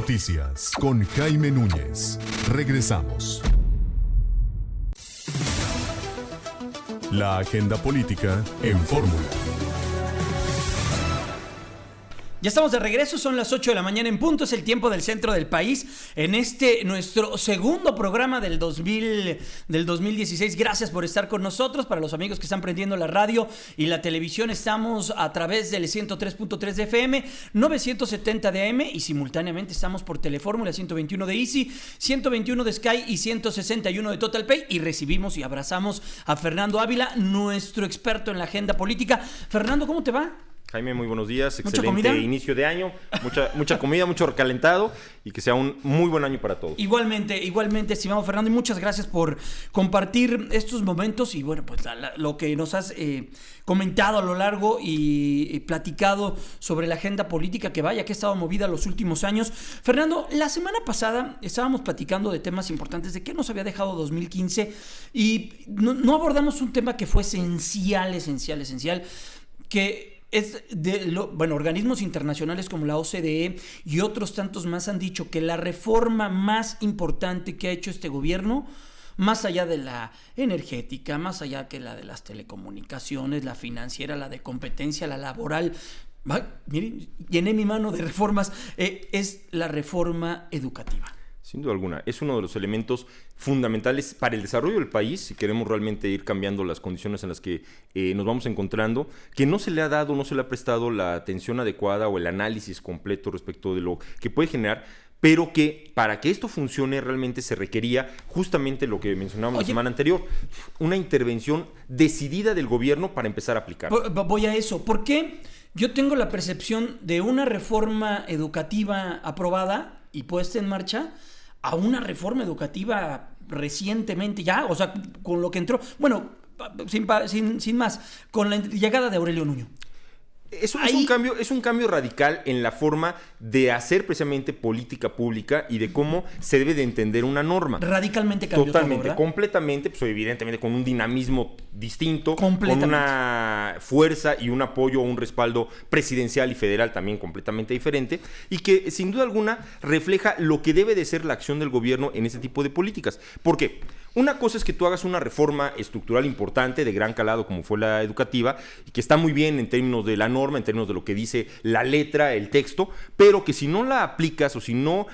Noticias con Jaime Núñez. Regresamos. La agenda política en Fórmula. Ya estamos de regreso, son las 8 de la mañana en punto, es el tiempo del centro del país, en nuestro segundo programa del 2016. Gracias por estar con nosotros. Para los amigos que están prendiendo la radio y la televisión, estamos a través del 103.3 de FM, 970 de AM y simultáneamente estamos por Telefórmula, 121 de Easy, 121 de Sky y 161 de Total Play. Y recibimos y abrazamos a Fernando Ávila, nuestro experto en la agenda política. Fernando, ¿cómo te va? Jaime, muy buenos días, ¿Mucha excelente comida? Inicio de año, mucha comida, mucho recalentado y que sea un muy buen año para todos. Igualmente, estimado Fernando, y muchas gracias por compartir estos momentos y bueno, pues lo que nos has comentado a lo largo y platicado sobre la agenda política que ha estado movida los últimos años. Fernando, la semana pasada estábamos platicando de temas importantes, de qué nos había dejado 2015 y no abordamos un tema que fue esencial, que es organismos internacionales como la OCDE y otros tantos más han dicho que la reforma más importante que ha hecho este gobierno, más allá de la energética, más allá que la de las telecomunicaciones, la financiera, la de competencia, la laboral, miren, llené mi mano de reformas, es la reforma educativa. Sin duda alguna, es uno de los elementos fundamentales para el desarrollo del país, si queremos realmente ir cambiando las condiciones en las que nos vamos encontrando, que no se le ha dado, no se le ha prestado la atención adecuada o el análisis completo respecto de lo que puede generar, pero que para que esto funcione realmente se requería justamente lo que mencionábamos la semana anterior, una intervención decidida del gobierno para empezar a aplicar. Voy a eso, ¿por qué yo tengo la percepción de una reforma educativa aprobada y puesta en marcha a una reforma educativa recientemente ya, o sea, con lo que entró, bueno, sin más, con la llegada de Aurelio Nuño? Es un cambio radical en la forma de hacer precisamente política pública y de cómo se debe de entender una norma. Radicalmente cambió totalmente, todo, completamente, pues evidentemente con un dinamismo distinto, con una fuerza y un apoyo o un respaldo presidencial y federal también completamente diferente, y que sin duda alguna refleja lo que debe de ser la acción del gobierno en este tipo de políticas. ¿Por qué? Una cosa es que tú hagas una reforma estructural importante de gran calado como fue la educativa y que está muy bien en términos de la norma, en términos de lo que dice la letra, el texto, pero que si no la aplicas o si no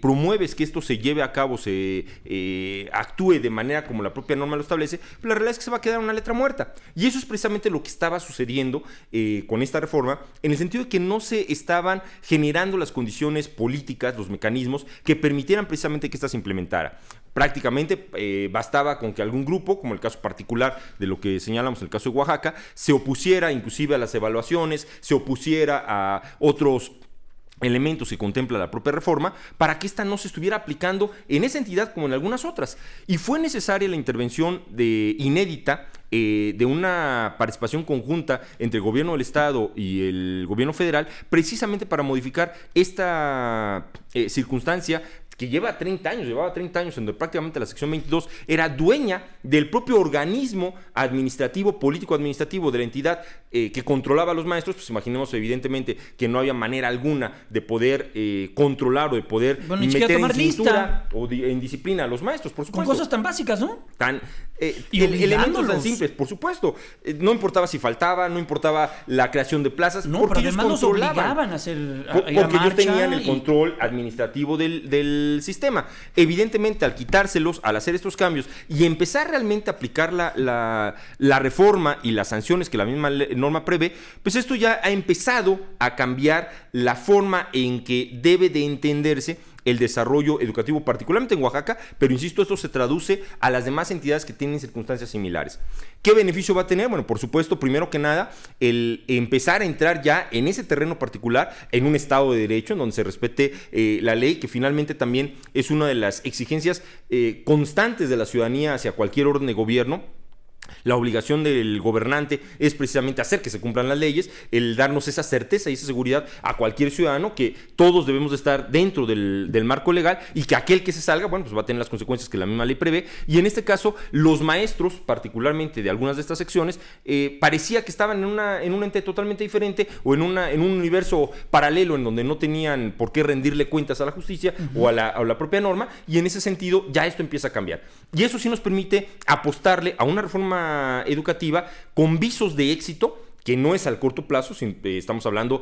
promueves que esto se lleve a cabo, se actúe de manera como la propia norma lo establece, pues la realidad es que se va a quedar una letra muerta. Y eso es precisamente lo que estaba sucediendo con esta reforma, en el sentido de que no se estaban generando las condiciones políticas, los mecanismos que permitieran precisamente que esta se implementara. Prácticamente bastaba con que algún grupo, como el caso particular de lo que señalamos en el caso de Oaxaca, se opusiera inclusive a las evaluaciones, se opusiera a otros elementos que contempla la propia reforma para que ésta no se estuviera aplicando en esa entidad como en algunas otras. Y fue necesaria la intervención inédita de una participación conjunta entre el gobierno del Estado y el gobierno federal, precisamente para modificar esta circunstancia que llevaba 30 años, en donde prácticamente la sección 22 era dueña del propio organismo administrativo, político-administrativo de la entidad que controlaba a los maestros. Pues imaginemos evidentemente que no había manera alguna de poder controlar o de poder meter en cintura o en disciplina a los maestros, por supuesto. Con cosas tan básicas, ¿no? Elementos tan simples, por supuesto. No importaba si faltaba, no importaba la creación de plazas, no, porque pero ellos además controlaban. nos obligaban a porque ellos tenían el control administrativo del sistema. Evidentemente, al quitárselos, al hacer estos cambios y empezar realmente a aplicar la reforma y las sanciones que la misma norma prevé, pues esto ya ha empezado a cambiar la forma en que debe de entenderse el desarrollo educativo, particularmente en Oaxaca, pero insisto, esto se traduce a las demás entidades que tienen circunstancias similares. ¿Qué beneficio va a tener? Bueno, por supuesto, primero que nada, el empezar a entrar ya en ese terreno particular, en un Estado de Derecho, en donde se respete la ley, que finalmente también es una de las exigencias constantes de la ciudadanía hacia cualquier orden de gobierno. La obligación del gobernante es precisamente hacer que se cumplan las leyes, el darnos esa certeza y esa seguridad a cualquier ciudadano que todos debemos de estar dentro del marco legal y que aquel que se salga, bueno, pues va a tener las consecuencias que la misma ley prevé. Y en este caso, los maestros, particularmente de algunas de estas secciones, parecía que estaban en un ente totalmente diferente o en un universo paralelo en donde no tenían por qué rendirle cuentas a la justicia o a la propia norma, y en ese sentido ya esto empieza a cambiar. Y eso sí nos permite apostarle a una reforma educativa con visos de éxito, que no es al corto plazo, estamos hablando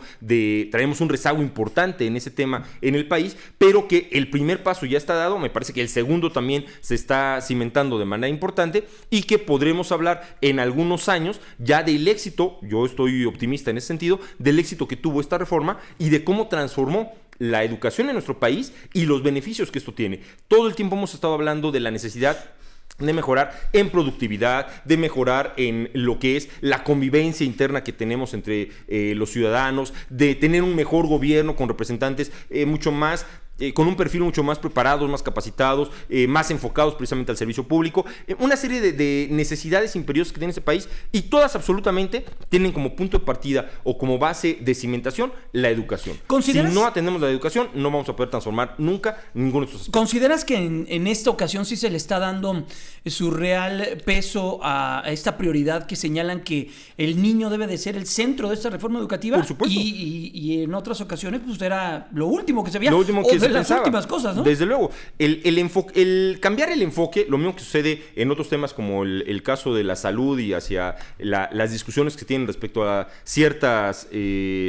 traemos un rezago importante en ese tema en el país, pero que el primer paso ya está dado, me parece que el segundo también se está cimentando de manera importante y que podremos hablar en algunos años ya del éxito, yo estoy optimista en ese sentido, del éxito que tuvo esta reforma y de cómo transformó la educación en nuestro país y los beneficios que esto tiene. Todo el tiempo hemos estado hablando de la necesidad de mejorar en productividad, de mejorar en lo que es la convivencia interna que tenemos entre los ciudadanos, de tener un mejor gobierno con representantes mucho más con un perfil mucho más preparados, más capacitados, más enfocados precisamente al servicio público, una serie de necesidades imperiosas que tiene este país, y todas absolutamente tienen como punto de partida o como base de cimentación la educación. Si no atendemos la educación, no vamos a poder transformar nunca ninguno de estos aspectos. ¿Consideras que en esta ocasión sí se le está dando su real peso a esta prioridad que señalan que el niño debe de ser el centro de esta reforma educativa? Por supuesto. Y en otras ocasiones pues era lo último que se veía. Lo último que se de las pensaba. Últimas cosas, ¿no? Desde luego. El cambiar el enfoque, lo mismo que sucede en otros temas como el caso de la salud y hacia las discusiones que tienen respecto a ciertas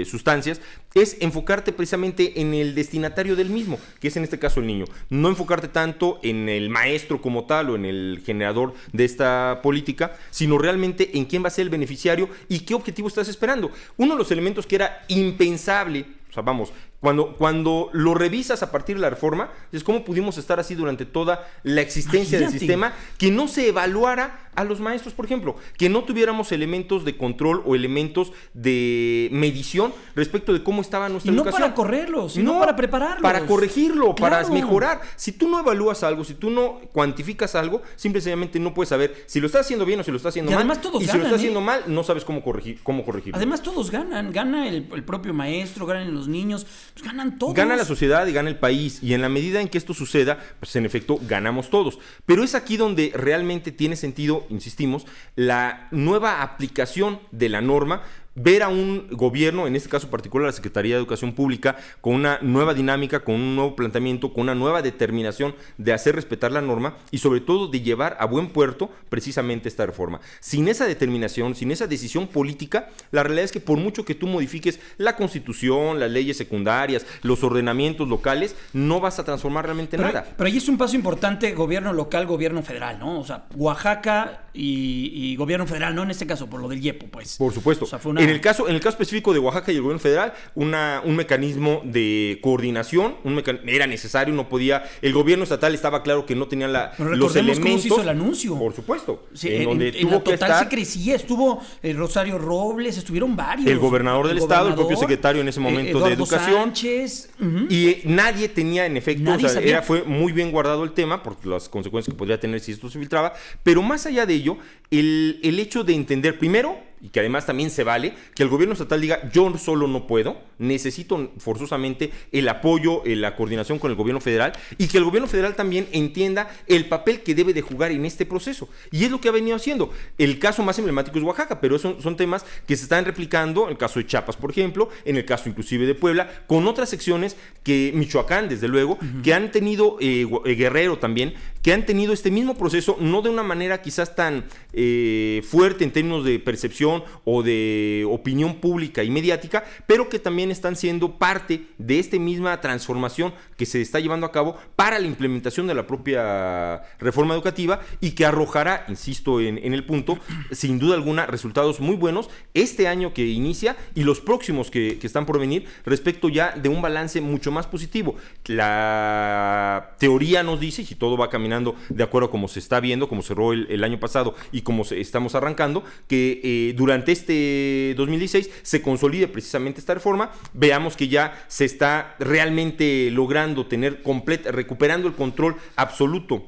sustancias, es enfocarte precisamente en el destinatario del mismo, que es en este caso el niño. No enfocarte tanto en el maestro como tal o en el generador de esta política, sino realmente en quién va a ser el beneficiario y qué objetivo estás esperando. Uno de los elementos que era impensable, o sea, vamos, cuando lo revisas a partir de la reforma, es cómo pudimos estar así durante toda la existencia del sistema, que no se evaluara a los maestros, por ejemplo, que no tuviéramos elementos de control o elementos de medición respecto de cómo estaba nuestra educación. No para correrlos, sino para prepararlos. Para corregirlo, claro, para mejorar. Si tú no evalúas algo, si tú no cuantificas algo, simple y sencillamente no puedes saber si lo estás haciendo bien o si lo estás haciendo mal. Además todos y ganan, si lo estás haciendo mal, no sabes cómo corregirlo. Además todos ganan. Gana el propio maestro, ganan los niños, pues ganan todos. Gana la sociedad y gana el país. Y en la medida en que esto suceda, pues en efecto ganamos todos. Pero es aquí donde realmente tiene sentido, insistimos, la nueva aplicación de la norma. Ver a un gobierno, en este caso particular la Secretaría de Educación Pública, con una nueva dinámica, con un nuevo planteamiento, con una nueva determinación de hacer respetar la norma y sobre todo de llevar a buen puerto precisamente esta reforma. Sin esa determinación, sin esa decisión política, la realidad es que por mucho que tú modifiques la Constitución, las leyes secundarias, los ordenamientos locales, no vas a transformar realmente nada. Pero ahí es un paso importante, gobierno local, gobierno federal, ¿no? O sea, Oaxaca y gobierno federal, ¿no? En este caso, por lo del IEPO, pues. Por supuesto. O sea, fue una... En el caso específico de Oaxaca y el gobierno federal, un mecanismo de coordinación, era necesario, no podía, el gobierno estatal estaba claro que no tenía los elementos. ¿Cómo se hizo el anuncio? Por supuesto. Sí, en la total se crecía, estuvo Rosario Robles, estuvieron varios. El gobernador del estado, el propio secretario en ese momento Eduardo de Educación. Sánchez. Y nadie tenía, en efecto, fue muy bien guardado el tema por las consecuencias que podría tener si esto se filtraba, pero más allá de ello, el hecho de entender primero, y que además también se vale, que el gobierno estatal diga, yo solo no puedo, necesito forzosamente el apoyo, la coordinación con el gobierno federal, y que el gobierno federal también entienda el papel que debe de jugar en este proceso. Y es lo que ha venido haciendo. El caso más emblemático es Oaxaca, pero son temas que se están replicando, en el caso de Chiapas, por ejemplo, en el caso inclusive de Puebla, con otras secciones que Michoacán, desde luego, que han tenido, Guerrero también, que han tenido este mismo proceso, no de una manera quizás tan fuerte en términos de percepción o de opinión pública y mediática, pero que también están siendo parte de esta misma transformación que se está llevando a cabo para la implementación de la propia reforma educativa y que arrojará, insisto en el punto, sin duda alguna, resultados muy buenos este año que inicia y los próximos que están por venir respecto ya de un balance mucho más positivo. La teoría nos dice, y si todo va caminando de acuerdo a como se está viendo, como cerró el año pasado y como estamos arrancando, que durante este 2016 se consolide precisamente esta reforma, veamos que ya se está realmente logrando recuperando el control absoluto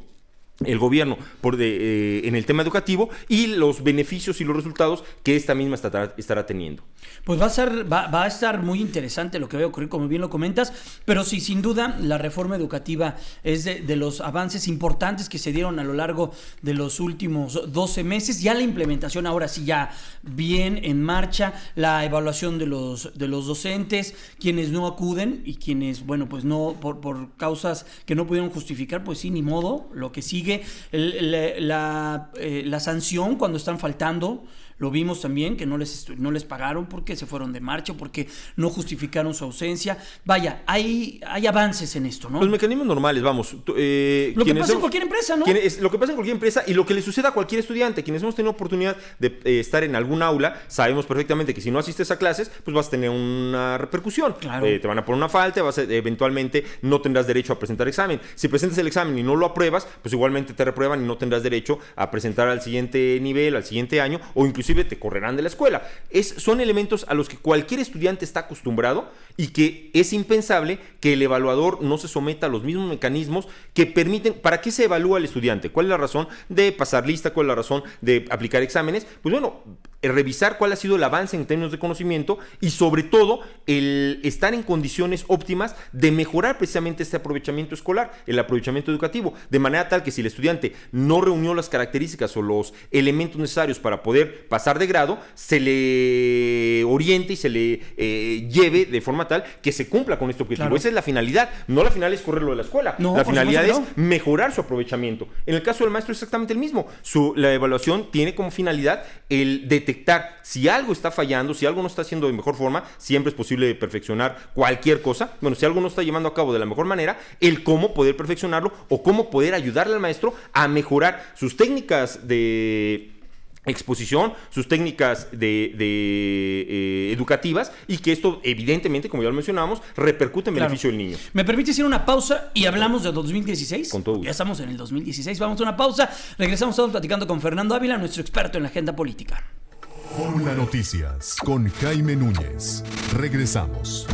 el gobierno en el tema educativo y los beneficios y los resultados que esta misma estará teniendo. Pues va a estar muy interesante lo que va a ocurrir, como bien lo comentas, pero sí, sin duda, la reforma educativa es de los avances importantes que se dieron a lo largo de los últimos 12 meses. Ya la implementación, ahora sí, ya bien en marcha, la evaluación de los docentes, quienes no acuden y quienes, bueno, pues no, por causas que no pudieron justificar, pues sí, ni modo, lo que sigue. La sanción cuando están faltando, lo vimos también, que no les pagaron porque se fueron de marcha, porque no justificaron su ausencia. Vaya, hay avances en esto, ¿no? Los mecanismos normales, vamos. Lo que pasa en cualquier empresa, ¿no? Lo que pasa en cualquier empresa y lo que le suceda a cualquier estudiante. Quienes hemos tenido oportunidad de estar en algún aula, sabemos perfectamente que si no asistes a clases, pues vas a tener una repercusión. Claro. Te van a poner una falta, eventualmente no tendrás derecho a presentar examen. Si presentas el examen y no lo apruebas, pues igualmente te reprueban y no tendrás derecho a presentar al siguiente nivel, al siguiente año, o inclusive te correrán de la escuela. Son elementos a los que cualquier estudiante está acostumbrado y que es impensable que el evaluador no se someta a los mismos mecanismos que permiten. ¿Para qué se evalúa al estudiante? ¿Cuál es la razón de pasar lista? ¿Cuál es la razón de aplicar exámenes? Pues bueno, revisar cuál ha sido el avance en términos de conocimiento y sobre todo el estar en condiciones óptimas de mejorar precisamente este aprovechamiento escolar, el aprovechamiento educativo, de manera tal que si el estudiante no reunió las características o los elementos necesarios para poder pasar de grado, se le oriente y se le lleve de forma tal que se cumpla con este objetivo. Claro. Esa es la finalidad. No la final es correrlo de la escuela. No, la finalidad es mejorar su aprovechamiento. En el caso del maestro es exactamente el mismo. La evaluación tiene como finalidad el detectar si algo está fallando, si algo no está haciendo de mejor forma. Siempre es posible perfeccionar cualquier cosa. Bueno, si algo no está llevando a cabo de la mejor manera, el cómo poder perfeccionarlo o cómo poder ayudarle al maestro a mejorar sus técnicas de exposición, sus técnicas educativas, y que esto evidentemente, como ya lo mencionábamos, repercute en beneficio del niño. ¿Me permite hacer una pausa y hablamos de 2016? Con todo gusto. Ya estamos en el 2016, vamos a una pausa, regresamos todos platicando con Fernando Ávila, nuestro experto en la agenda política. Fórmula Noticias con Jaime Núñez. Regresamos.